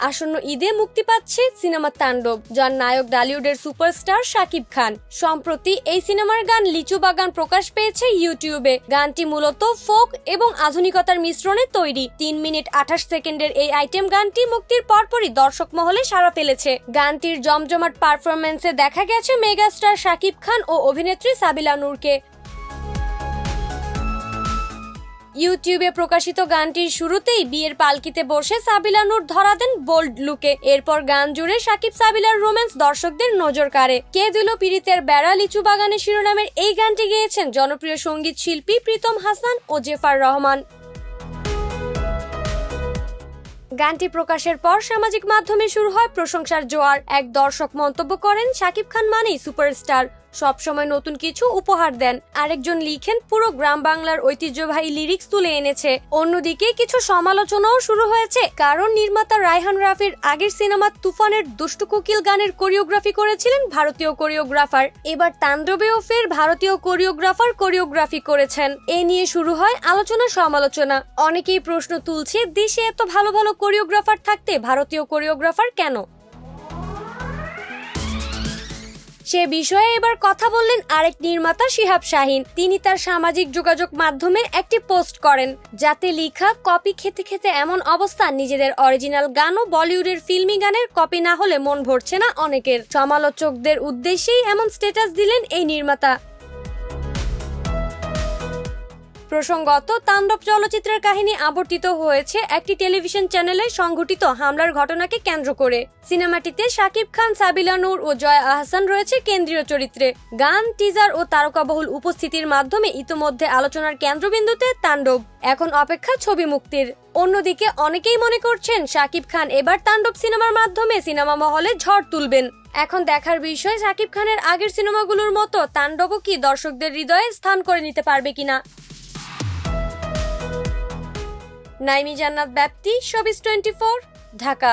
আসন্ন ঈদে মুক্তি পাচ্ছে সিনেমা তাণ্ডব, যার নায়ক ঢালিউডের সুপারস্টার শাকিব খান। সম্প্রতি এই সিনেমার গান লিচু বাগান প্রকাশ পেয়েছে ইউটিউবে। গানটি মূলত ফোক এবং আধুনিকতার মিশ্রণে তৈরি। 3 মিনিট 28 সেকেন্ডের এই আইটেম গানটি মুক্তির পরপরই দর্শক মহলে সাড়া ফেলেছে। গানটির জমজমাট পারফরম্যান্সে দেখা গেছে মেগাস্টার শাকিব খান ও অভিনেত্রী সাবিলা নূরকে। ইউটিউবে প্রকাশিত গানটির শুরুতেই বিয়ের পালকিতে বসে সাবিলা নূর ধরা দেন বোল্ড লুকে। এরপর গান জুড়ে শাকিব সাবিলার রোম্যান্স দর্শকদের নজর কাড়ে। কে দিল পিরিতের বেড়া লিচু বাগানে শিরোনামের এই গানটি গেয়েছেন জনপ্রিয় সঙ্গীত শিল্পী প্রীতম হাসান ও জেফার রহমান। গানটি প্রকাশের পর সামাজিক মাধ্যমে শুরু হয় প্রশংসার জোয়ার। এক দর্শক মন্তব্য করেন, শাকিব খান মানেই সুপারস্টার, সবসময় নতুন কিছু উপহার দেন। আরেকজন লিখেন, পুরো গ্রাম বাংলার ঐতিহ্যবাহী লিরিক্স তুলে এনেছে। অন্যদিকে কিছু সমালোচনাও শুরু হয়েছে, কারণ নির্মাতা রায়হান রাফির আগের সিনেমা তুফানের দুষ্টু কোকিল গানের কোরিওগ্রাফি করেছিলেন ভারতীয় কোরিওগ্রাফার। এবার তাণ্ডবেও ফের ভারতীয় কোরিওগ্রাফি করেছেন। এ নিয়ে শুরু হয় আলোচনা সমালোচনা। অনেকেই প্রশ্ন তুলছে, দেশে এত ভালো ভালো কোরিওগ্রাফার থাকতে ভারতীয় কোরিওগ্রাফার কেন? সে বিষয়ে এবার কথা বললেন আরেক নির্মাতা শিহাব শাহিন। তিনি তার সামাজিক যোগাযোগ মাধ্যমে একটি পোস্ট করেন, যাতে লেখা, কপি খেতে খেতে এমন অবস্থা, নিজেদের অরিজিনাল গানও বলিউডের ফিল্মি গানের কপি না হলে মন ভরছে না অনেকের। সমালোচকদের উদ্দেশ্যেই এমন স্ট্যাটাস দিলেন এই নির্মাতা। প্রসঙ্গত, তাণ্ডব চলচ্চিত্রের কাহিনী আবর্তিত হয়েছে একটি টেলিভিশন চ্যানেলে সংঘটিত হামলার ঘটনাকে কেন্দ্র করে। সিনেমাটিতে শাকিব খান, সাবিলা নূর ও জয়া আহসান রয়েছে কেন্দ্রীয় চরিত্রে। গান, টিজার ও তারকাবহুল উপস্থিতির মাধ্যমে ইতোমধ্যে আলোচনার কেন্দ্রবিন্দুতে তাণ্ডব। এখন অপেক্ষা ছবি মুক্তির। অন্যদিকে অনেকেই মনে করছেন, শাকিব খান এবার তাণ্ডব সিনেমার মাধ্যমে সিনেমা মহলে ঝড় তুলবেন। এখন দেখার বিষয়, শাকিব খানের আগের সিনেমাগুলোর মতো তাণ্ডবও কি দর্শকদের হৃদয়ে স্থান করে নিতে পারবে কিনা। নাইমি জান্নাত ব্যাপ্তি, শোবিজ 24, ঢাকা।